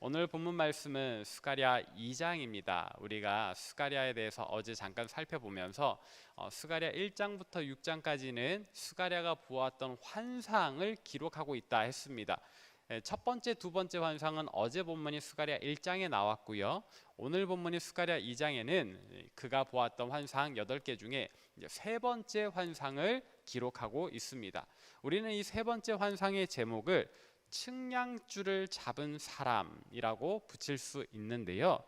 오늘 본문 말씀은 스가랴 2장입니다. 우리가 스가랴에 대해서 어제 잠깐 살펴보면서 스가랴 1장부터 6장까지는 스가랴가 보았던 환상을 기록하고 있다 했습니다. 첫 번째, 두 번째 환상은 어제 본문이 스가랴 1장에 나왔고요. 오늘 본문이 스가랴 2장에는 그가 보았던 환상 8개 중에 세 번째 환상을 기록하고 있습니다. 우리는 이 세 번째 환상의 제목을 측량줄을 잡은 사람이라고 붙일 수 있는데요.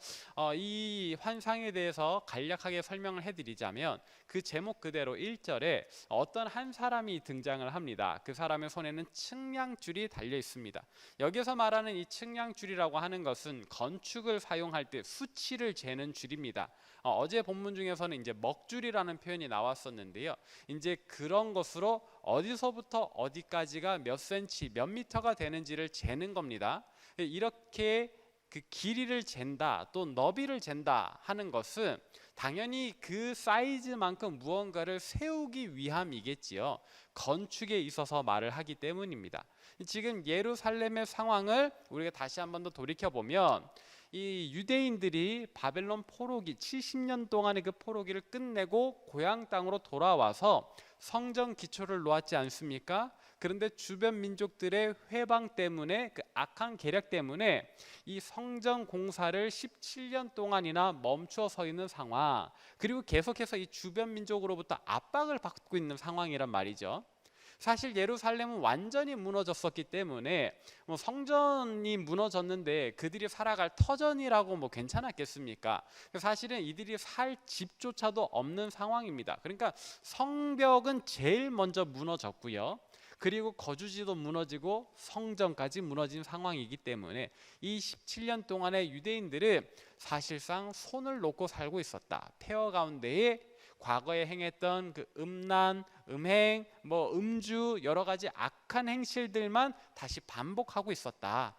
이 환상에 대해서 간략하게 설명을 해드리자면 그 제목 그대로 1절에 어떤 한 사람이 등장을 합니다. 그 사람의 손에는 측량줄이 달려 있습니다. 여기서 말하는 이 측량줄이라고 하는 것은 건축을 사용할 때 수치를 재는 줄입니다. 어제 본문 중에서는 이제 먹줄이라는 표현이 나왔었는데요. 이제 그런 것으로 어디서부터 어디까지가 몇 센치, 몇 미터가 되는지를 재는 겁니다. 이렇게 그 길이를 잰다, 또 너비를 잰다 하는 것은 당연히 그 사이즈만큼 무언가를 세우기 위함이겠지요. 건축에 있어서 말을 하기 때문입니다. 지금 예루살렘의 상황을 우리가 다시 한번 더 돌이켜 보면 이 유대인들이 바벨론 포로기 70년 동안의 그 포로기를 끝내고 고향 땅으로 돌아와서 성전 기초를 놓았지 않습니까? 그런데 주변 민족들의 회방 때문에, 그 악한 계략 때문에 이 성전 공사를 17년 동안이나 멈춰 서 있는 상황, 그리고 계속해서 이 주변 민족으로부터 압박을 받고 있는 상황이란 말이죠. 사실 예루살렘은 완전히 무너졌었기 때문에 성전이 무너졌는데 그들이 살아갈 터전이라고 괜찮았겠습니까? 사실은 이들이 살 집조차도 없는 상황입니다. 그러니까 성벽은 제일 먼저 무너졌고요. 그리고 거주지도 무너지고 성전까지 무너진 상황이기 때문에 이 17년 동안의 유대인들은 사실상 손을 놓고 살고 있었다. 폐허 가운데에 과거에 행했던 그 음란, 음행, 음주 여러 가지 악한 행실들만 다시 반복하고 있었다.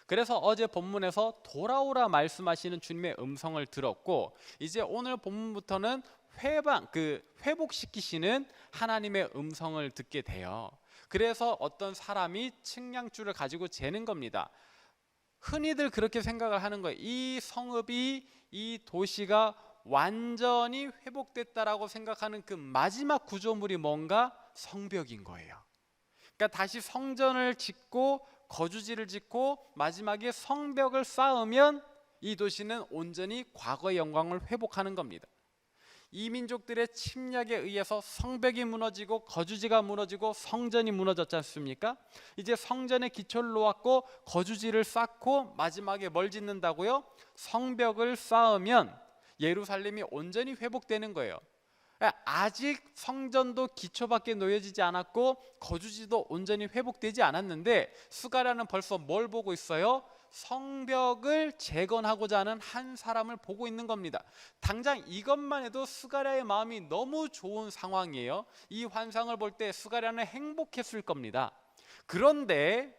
그래서 어제 본문에서 돌아오라 말씀하시는 주님의 음성을 들었고, 이제 오늘 본문부터는 회복시키시는 하나님의 음성을 듣게 돼요. 그래서 어떤 사람이 측량줄을 가지고 재는 겁니다. 흔히들 그렇게 생각을 하는 거예요. 이 성읍이, 이 도시가 완전히 회복됐다라고 생각하는 그 마지막 구조물이 뭔가? 성벽인 거예요. 그러니까 다시 성전을 짓고 거주지를 짓고 마지막에 성벽을 쌓으면 이 도시는 온전히 과거의 영광을 회복하는 겁니다. 이 민족들의 침략에 의해서 성벽이 무너지고 거주지가 무너지고 성전이 무너졌지 않습니까? 이제 성전의 기초를 놓았고 거주지를 쌓고 마지막에 뭘 짓는다고요? 성벽을 쌓으면 예루살렘이 온전히 회복되는 거예요. 아직 성전도 기초밖에 놓여지지 않았고 거주지도 온전히 회복되지 않았는데 스가랴는 벌써 뭘 보고 있어요? 성벽을 재건하고자 하는 한 사람을 보고 있는 겁니다. 당장 이것만 해도 스가랴의 마음이 너무 좋은 상황이에요. 이 환상을 볼 때 스가랴는 행복했을 겁니다. 그런데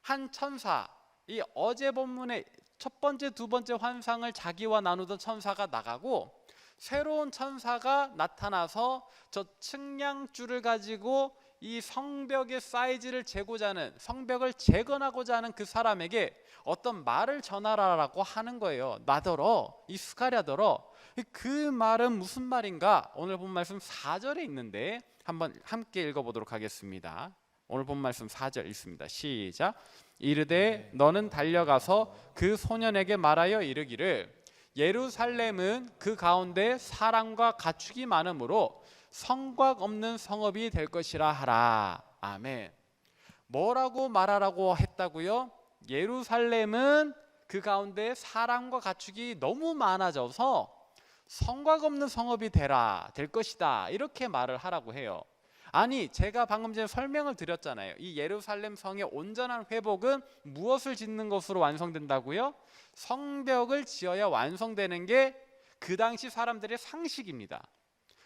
한 천사, 이 어제 본문의 첫 번째, 두 번째 환상을 자기와 나누던 천사가 나가고 새로운 천사가 나타나서 저 측량줄을 가지고 이 성벽의 사이즈를 재고자 하는, 성벽을 재건하고자 하는 그 사람에게 어떤 말을 전하라라고 하는 거예요. 나더러, 이 스가랴더러. 그 말은 무슨 말인가? 오늘 본 말씀 4절에 있는데 한번 함께 읽어보도록 하겠습니다. 오늘 본 말씀 4절 읽습니다. 시작. 이르되 너는 달려가서 그 소년에게 말하여 이르기를 예루살렘은 그 가운데 사람과 가축이 많으므로 성곽 없는 성읍이 될 것이라 하라. 아멘. 뭐라고 말하라고 했다고요? 예루살렘은 그 가운데 사람과 가축이 너무 많아져서 성곽 없는 성읍이 될 것이다. 이렇게 말을 하라고 해요. 아니, 제가 방금 전에 설명을 드렸잖아요. 이 예루살렘 성의 온전한 회복은 무엇을 짓는 것으로 완성된다고요? 성벽을 지어야 완성되는 게 그 당시 사람들의 상식입니다.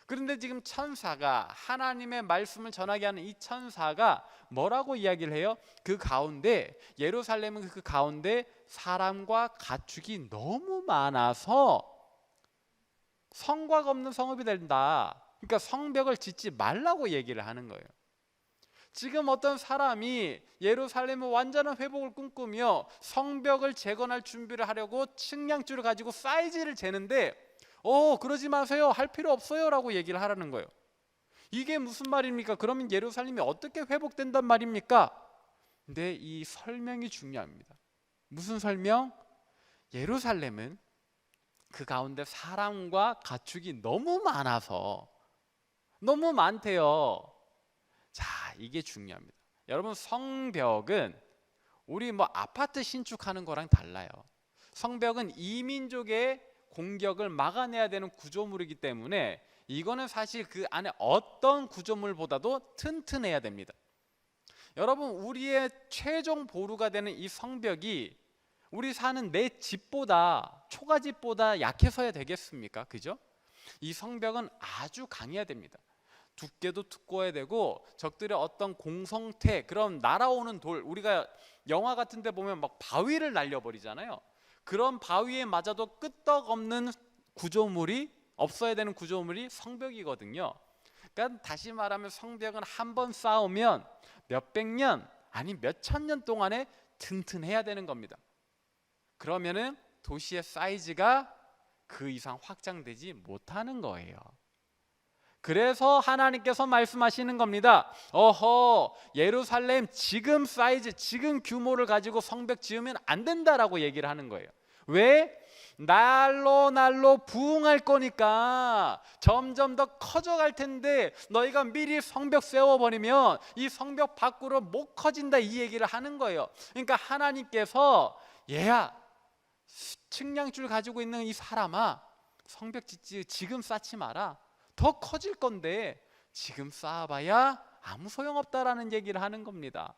그런데 지금 천사가, 하나님의 말씀을 전하게 하는 이 천사가 뭐라고 이야기를 해요? 그 가운데, 예루살렘은 그 가운데 사람과 가축이 너무 많아서 성곽 없는 성읍이 된다. 그러니까 성벽을 짓지 말라고 얘기를 하는 거예요. 지금 어떤 사람이 예루살렘의 완전한 회복을 꿈꾸며 성벽을 재건할 준비를 하려고 측량줄을 가지고 사이즈를 재는데 그러지 마세요, 할 필요 없어요 라고 얘기를 하라는 거예요. 이게 무슨 말입니까? 그러면 예루살렘이 어떻게 회복된단 말입니까? 근데 이 설명이 중요합니다. 무슨 설명? 예루살렘은 그 가운데 사람과 가축이 너무 많아서 너무 많대요. 자, 이게 중요합니다. 여러분, 성벽은 우리 아파트 신축하는 거랑 달라요. 성벽은 이민족의 공격을 막아내야 되는 구조물이기 때문에 이거는 사실 그 안에 어떤 구조물보다도 튼튼해야 됩니다. 여러분, 우리의 최종 보루가 되는 이 성벽이 우리 사는 내 집보다, 초가집보다 약해서야 되겠습니까? 그죠? 이 성벽은 아주 강해야 됩니다. 두께도 두꺼워야 되고, 적들의 어떤 공성태, 그런 날아오는 돌, 우리가 영화 같은 데 보면 막 바위를 날려버리잖아요. 그런 바위에 맞아도 끄떡없는 구조물이, 없어야 되는 구조물이 성벽이거든요. 그러니까 다시 말하면 성벽은 한 번 쌓으면 몇백 년, 아니 몇천 년 동안에 튼튼해야 되는 겁니다. 그러면은 도시의 사이즈가 그 이상 확장되지 못하는 거예요. 그래서 하나님께서 말씀하시는 겁니다. 예루살렘 지금 사이즈, 지금 규모를 가지고 성벽 지으면 안 된다라고 얘기를 하는 거예요. 왜? 날로 부흥할 거니까 점점 더 커져갈 텐데 너희가 미리 성벽 세워버리면 이 성벽 밖으로 못 커진다, 이 얘기를 하는 거예요. 그러니까 하나님께서 얘야, 측량줄 가지고 있는 이 사람아, 성벽 짓지 지금 쌓지 마라. 더 커질 건데 지금 쌓아봐야 아무 소용없다라는 얘기를 하는 겁니다.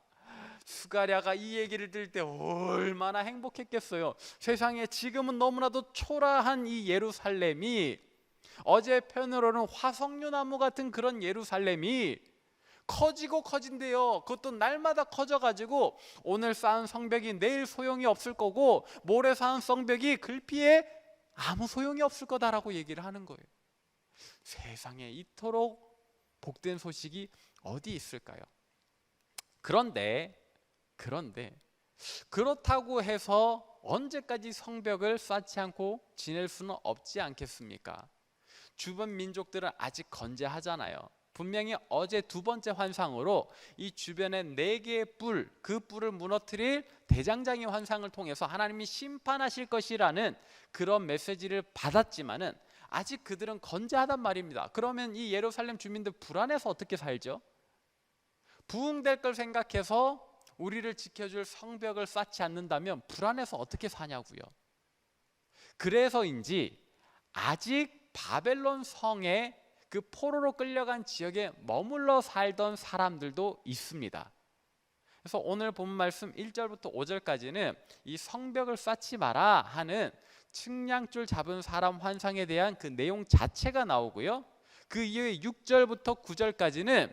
스가랴가 이 얘기를 들을 때 얼마나 행복했겠어요. 세상에 지금은 너무나도 초라한 이 예루살렘이, 어제 편으로는 화석류나무 같은 그런 예루살렘이 커지고 커진대요. 그것도 날마다 커져가지고 오늘 쌓은 성벽이 내일 소용이 없을 거고, 모레 쌓은 성벽이 글피에 아무 소용이 없을 거다라고 얘기를 하는 거예요. 세상에 이토록 복된 소식이 어디 있을까요? 그런데 그렇다고 해서 언제까지 성벽을 쌓지 않고 지낼 수는 없지 않겠습니까? 주변 민족들은 아직 건재하잖아요. 분명히 어제 두 번째 환상으로 이 주변에 4개의 뿔, 그 뿔을 무너뜨릴 대장장이 환상을 통해서 하나님이 심판하실 것이라는 그런 메시지를 받았지만은 아직 그들은 건재하단 말입니다. 그러면 이 예루살렘 주민들 불안해서 어떻게 살죠? 부흥될 걸 생각해서 우리를 지켜줄 성벽을 쌓지 않는다면 불안해서 어떻게 사냐고요. 그래서인지 아직 바벨론 성에, 그 포로로 끌려간 지역에 머물러 살던 사람들도 있습니다. 그래서 오늘 본 말씀 1절부터 5절까지는 이 성벽을 쌓지 마라 하는 측량줄 잡은 사람 환상에 대한 그 내용 자체가 나오고요. 그 이후에 6절부터 9절까지는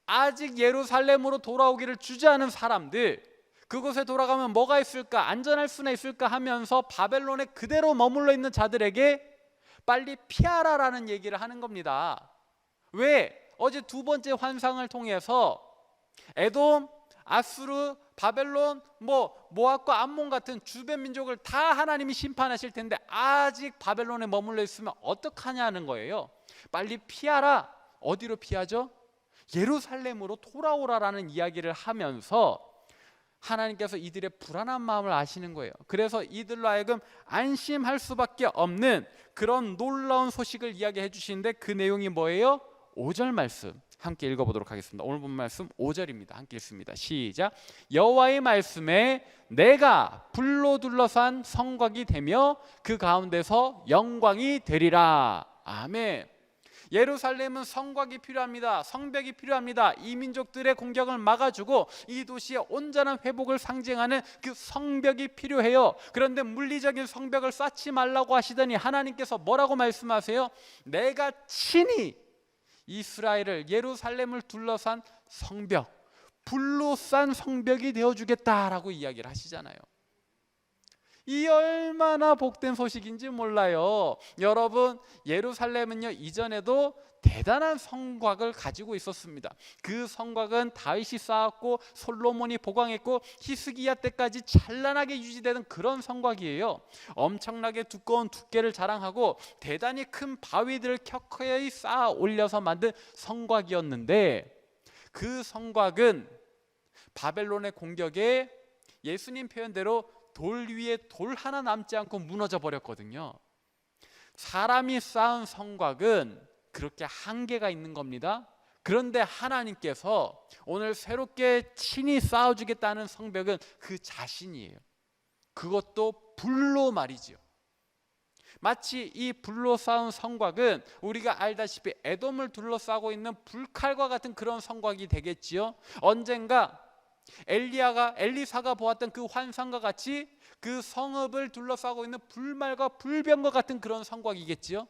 아직 예루살렘으로 돌아오기를 주저하는 사람들, 그곳에 돌아가면 뭐가 있을까, 안전할 수나 있을까 하면서 바벨론에 그대로 머물러 있는 자들에게 빨리 피하라라는 얘기를 하는 겁니다. 왜? 어제 두 번째 환상을 통해서 에돔, 아수르, 바벨론, 모압과 암몬 같은 주변 민족을 다 하나님이 심판하실 텐데 아직 바벨론에 머물러 있으면 어떡하냐는 거예요. 빨리 피하라. 어디로 피하죠? 예루살렘으로 돌아오라라는 이야기를 하면서 하나님께서 이들의 불안한 마음을 아시는 거예요. 그래서 이들로 하여금 안심할 수밖에 없는 그런 놀라운 소식을 이야기해 주시는데 그 내용이 뭐예요? 5절 말씀 함께 읽어보도록 하겠습니다. 오늘 본 말씀 5절입니다. 함께 읽습니다. 시작. 여호와의 말씀에 내가 불로 둘러싼 성곽이 되며 그 가운데서 영광이 되리라. 아멘. 예루살렘은 성곽이 필요합니다. 성벽이 필요합니다. 이 민족들의 공격을 막아주고 이 도시의 온전한 회복을 상징하는 그 성벽이 필요해요. 그런데 물리적인 성벽을 쌓지 말라고 하시더니 하나님께서 뭐라고 말씀하세요? 내가 친히 이스라엘을, 예루살렘을 둘러싼 성벽, 불로 싼 성벽이 되어주겠다라고 이야기를 하시잖아요. 이 얼마나 복된 소식인지 몰라요. 여러분, 예루살렘은요 이전에도 대단한 성곽을 가지고 있었습니다. 그 성곽은 다윗이 쌓았고 솔로몬이 보강했고 히스기야 때까지 찬란하게 유지되는 그런 성곽이에요. 엄청나게 두꺼운 두께를 자랑하고 대단히 큰 바위들을 켜켜이 쌓아 올려서 만든 성곽이었는데, 그 성곽은 바벨론의 공격에 예수님 표현대로 돌 위에 돌 하나 남지 않고 무너져 버렸거든요. 사람이 쌓은 성곽은 그렇게 한계가 있는 겁니다. 그런데 하나님께서 오늘 새롭게 친히 쌓아주겠다는 성벽은 그 자신이에요. 그것도 불로 말이죠. 마치 이 불로 쌓은 성곽은 우리가 알다시피 에돔을 둘러싸고 있는 불칼과 같은 그런 성곽이 되겠지요. 언젠가 엘리사가 보았던 그 환상과 같이 그 성읍을 둘러싸고 있는 불말과 불병과 같은 그런 성곽이겠지요.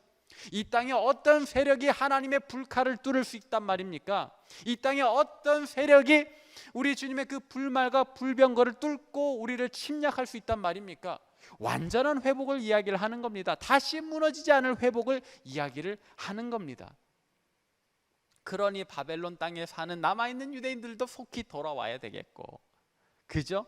이 땅에 어떤 세력이 하나님의 불칼을 뚫을 수 있단 말입니까? 이 땅에 어떤 세력이 우리 주님의 그 불말과 불병거를 뚫고 우리를 침략할 수 있단 말입니까? 완전한 회복을 이야기를 하는 겁니다. 다시 무너지지 않을 회복을 이야기를 하는 겁니다. 그러니 바벨론 땅에 사는 남아있는 유대인들도 속히 돌아와야 되겠고, 그죠?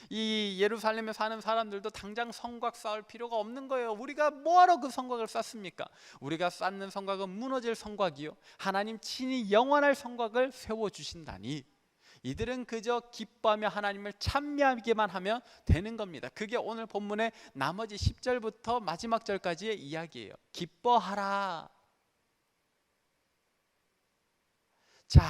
이 예루살렘에 사는 사람들도 당장 성곽 쌓을 필요가 없는 거예요. 우리가 뭐하러 그 성곽을 쌓습니까? 우리가 쌓는 성곽은 무너질 성곽이요, 하나님 친히 영원할 성곽을 세워주신다니 이들은 그저 기뻐하며 하나님을 찬미하기만 하면 되는 겁니다. 그게 오늘 본문의 나머지 10절부터 마지막 절까지의 이야기예요. 기뻐하라. 자,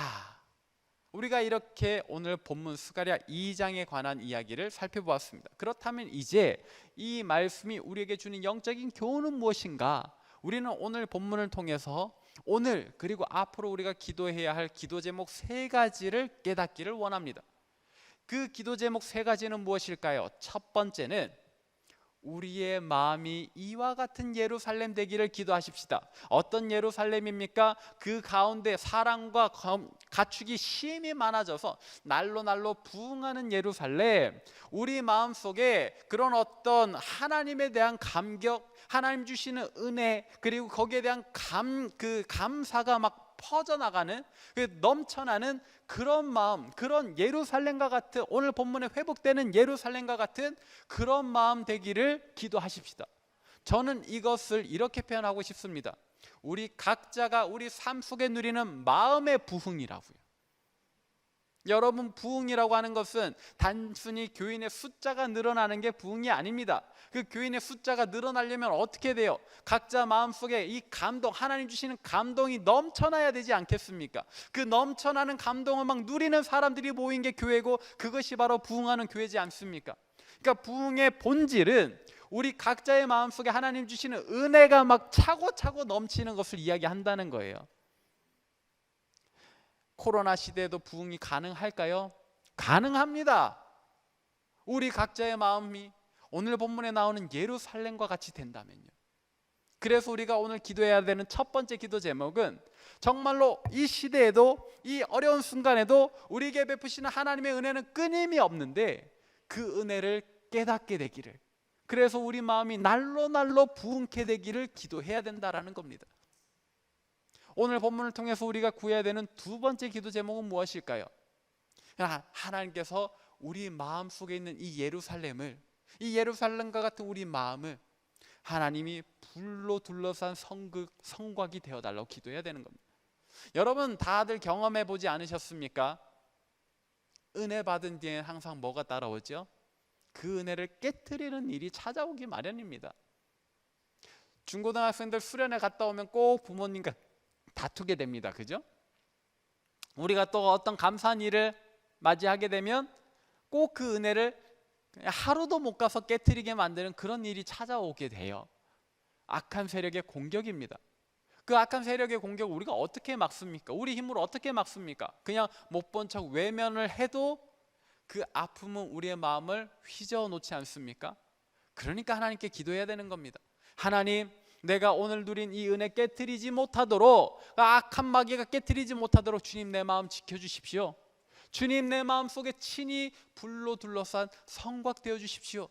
우리가 이렇게 오늘 본문 스가랴 2장에 관한 이야기를 살펴보았습니다. 그렇다면 이제 이 말씀이 우리에게 주는 영적인 교훈은 무엇인가? 우리는 오늘 본문을 통해서 오늘 그리고 앞으로 우리가 기도해야 할 기도 제목 3가지를 깨닫기를 원합니다. 그 기도 제목 3가지는 무엇일까요? 첫 번째는 우리의 마음이 이와 같은 예루살렘 되기를 기도하십시다. 어떤 예루살렘입니까? 그 가운데 사랑과 가축이 심히 많아져서 날로 부흥하는 예루살렘. 우리 마음속에 그런 어떤 하나님에 대한 감격, 하나님 주시는 은혜, 그리고 거기에 대한 감사가 막 퍼져나가는, 넘쳐나는 그런 마음, 그런 예루살렘과 같은, 오늘 본문에 회복되는 예루살렘과 같은 그런 마음 되기를 기도하십시다. 저는 이것을 이렇게 표현하고 싶습니다. 우리 각자가 우리 삶 속에 누리는 마음의 부흥이라고요. 여러분, 부흥이라고 하는 것은 단순히 교인의 숫자가 늘어나는 게 부흥이 아닙니다. 그 교인의 숫자가 늘어나려면 어떻게 돼요? 각자 마음속에 이 감동, 하나님 주시는 감동이 넘쳐나야 되지 않겠습니까? 그 넘쳐나는 감동을 막 누리는 사람들이 모인 게 교회고, 그것이 바로 부흥하는 교회지 않습니까? 그러니까 부흥의 본질은 우리 각자의 마음속에 하나님 주시는 은혜가 막 차고차고 넘치는 것을 이야기한다는 거예요. 코로나 시대에도 부흥이 가능할까요? 가능합니다. 우리 각자의 마음이 오늘 본문에 나오는 예루살렘과 같이 된다면요. 그래서 우리가 오늘 기도해야 되는 첫 번째 기도 제목은 정말로 이 시대에도, 이 어려운 순간에도 우리에게 베푸시는 하나님의 은혜는 끊임이 없는데 그 은혜를 깨닫게 되기를, 그래서 우리 마음이 날로 부흥케 되기를 기도해야 된다라는 겁니다. 오늘 본문을 통해서 우리가 구해야 되는 두 번째 기도 제목은 무엇일까요? 하나님께서 우리 마음속에 있는 이 예루살렘을, 이 예루살렘과 같은 우리 마음을 하나님이 불로 둘러싼 성곽이 되어달라고 기도해야 되는 겁니다. 여러분, 다들 경험해 보지 않으셨습니까? 은혜 받은 뒤에 항상 뭐가 따라오죠? 그 은혜를 깨트리는 일이 찾아오기 마련입니다. 중고등학생들 수련회 갔다 오면 꼭 부모님과 다투게 됩니다. 그죠? 우리가 또 어떤 감사한 일을 맞이하게 되면 꼭 그 은혜를 하루도 못 가서 깨트리게 만드는 그런 일이 찾아오게 돼요. 악한 세력의 공격입니다. 그 악한 세력의 공격을 우리가 어떻게 막습니까? 우리 힘으로 어떻게 막습니까? 그냥 못 본 척 외면을 해도 그 아픔은 우리의 마음을 휘저어 놓지 않습니까? 그러니까 하나님께 기도해야 되는 겁니다. 하나님, 내가 오늘 누린 이 은혜 깨트리지 못하도록, 악한 마귀가 깨트리지 못하도록 주님 내 마음 지켜주십시오. 주님 내 마음 속에 친히 불로 둘러싼 성곽 되어 주십시오.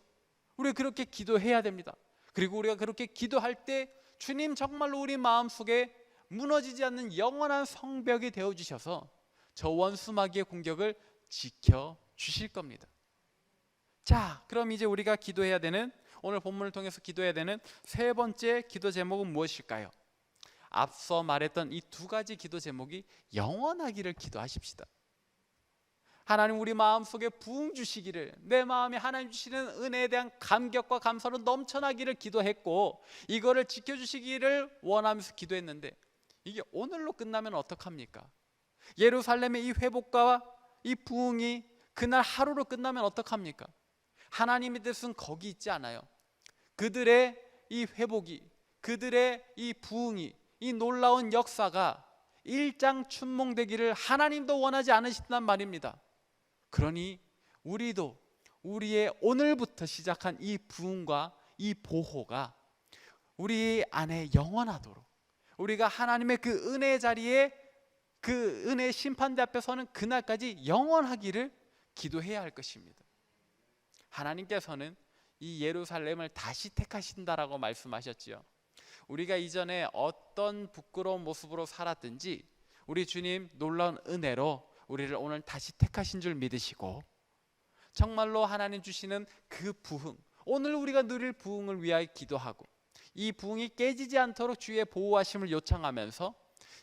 우리가 그렇게 기도해야 됩니다. 그리고 우리가 그렇게 기도할 때 주님 정말로 우리 마음속에 무너지지 않는 영원한 성벽이 되어주셔서 저 원수 마귀의 공격을 지켜주실 겁니다. 자, 그럼 이제 우리가 기도해야 되는, 오늘 본문을 통해서 기도해야 되는 세 번째 기도 제목은 무엇일까요? 앞서 말했던 이 두 가지 기도 제목이 영원하기를 기도하십시다. 하나님 우리 마음속에 부흥 주시기를, 내 마음에 하나님 주시는 은혜에 대한 감격과 감사로 넘쳐나기를 기도했고 이거를 지켜주시기를 원하면서 기도했는데 이게 오늘로 끝나면 어떡합니까? 예루살렘의 이 회복과 이 부흥이 그날 하루로 끝나면 어떡합니까? 하나님의 뜻은 거기 있지 않아요. 그들의 이 회복이, 그들의 이 부흥이, 이 놀라운 역사가 일장춘몽되기를 하나님도 원하지 않으신단 말입니다. 그러니 우리도 우리의 오늘부터 시작한 이 부흥과 이 보호가 우리 안에 영원하도록, 우리가 하나님의 그 은혜의 자리에, 그 은혜의 심판대 앞에 서는 그날까지 영원하기를 기도해야 할 것입니다. 하나님께서는 이 예루살렘을 다시 택하신다라고 말씀하셨지요. 우리가 이전에 어떤 부끄러운 모습으로 살았든지 우리 주님 놀라운 은혜로 우리를 오늘 다시 택하신 줄 믿으시고 정말로 하나님 주시는 그 부흥, 오늘 우리가 누릴 부흥을 위하여 기도하고 이 부흥이 깨지지 않도록 주의 보호하심을 요청하면서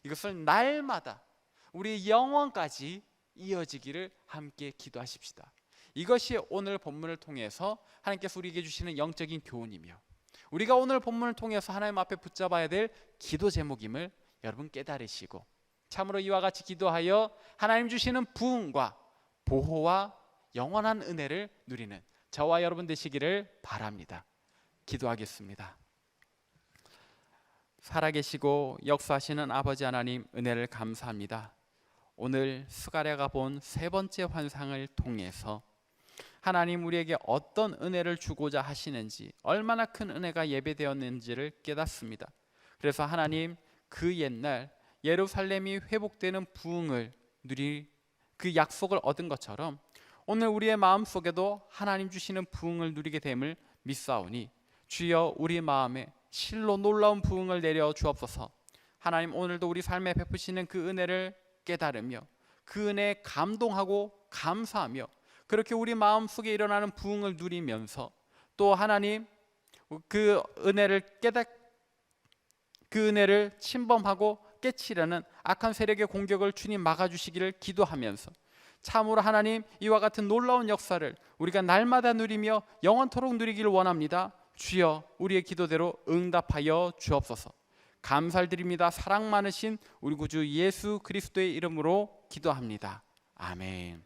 이것을 날마다 우리 영원까지 이어지기를 함께 기도하십시다. 이것이 오늘 본문을 통해서 하나님께서 우리에게 주시는 영적인 교훈이며 우리가 오늘 본문을 통해서 하나님 앞에 붙잡아야 될 기도 제목임을 여러분 깨달으시고 참으로 이와 같이 기도하여 하나님 주시는 부흥과 보호와 영원한 은혜를 누리는 저와 여러분 되시기를 바랍니다. 기도하겠습니다. 살아계시고 역사하시는 아버지 하나님, 은혜를 감사합니다. 오늘 스가랴가 본 세 번째 환상을 통해서 하나님 우리에게 어떤 은혜를 주고자 하시는지, 얼마나 큰 은혜가 예배되었는지를 깨닫습니다. 그래서 하나님, 그 옛날 예루살렘이 회복되는 부흥을 누릴 그 약속을 얻은 것처럼 오늘 우리의 마음속에도 하나님 주시는 부흥을 누리게 됨을 믿사오니 주여 우리 마음에 실로 놀라운 부흥을 내려 주옵소서. 하나님 오늘도 우리 삶에 베푸시는 그 은혜를 깨달으며 그 은혜에 감동하고 감사하며 그렇게 우리 마음속에 일어나는 부흥을 누리면서 또 하나님 그 은혜를 그 은혜를 침범하고 깨치려는 악한 세력의 공격을 주님 막아주시기를 기도하면서 참으로 하나님 이와 같은 놀라운 역사를 우리가 날마다 누리며 영원토록 누리기를 원합니다. 주여 우리의 기도대로 응답하여 주옵소서. 감사를 드립니다. 사랑 많으신 우리 구주 예수 그리스도의 이름으로 기도합니다. 아멘.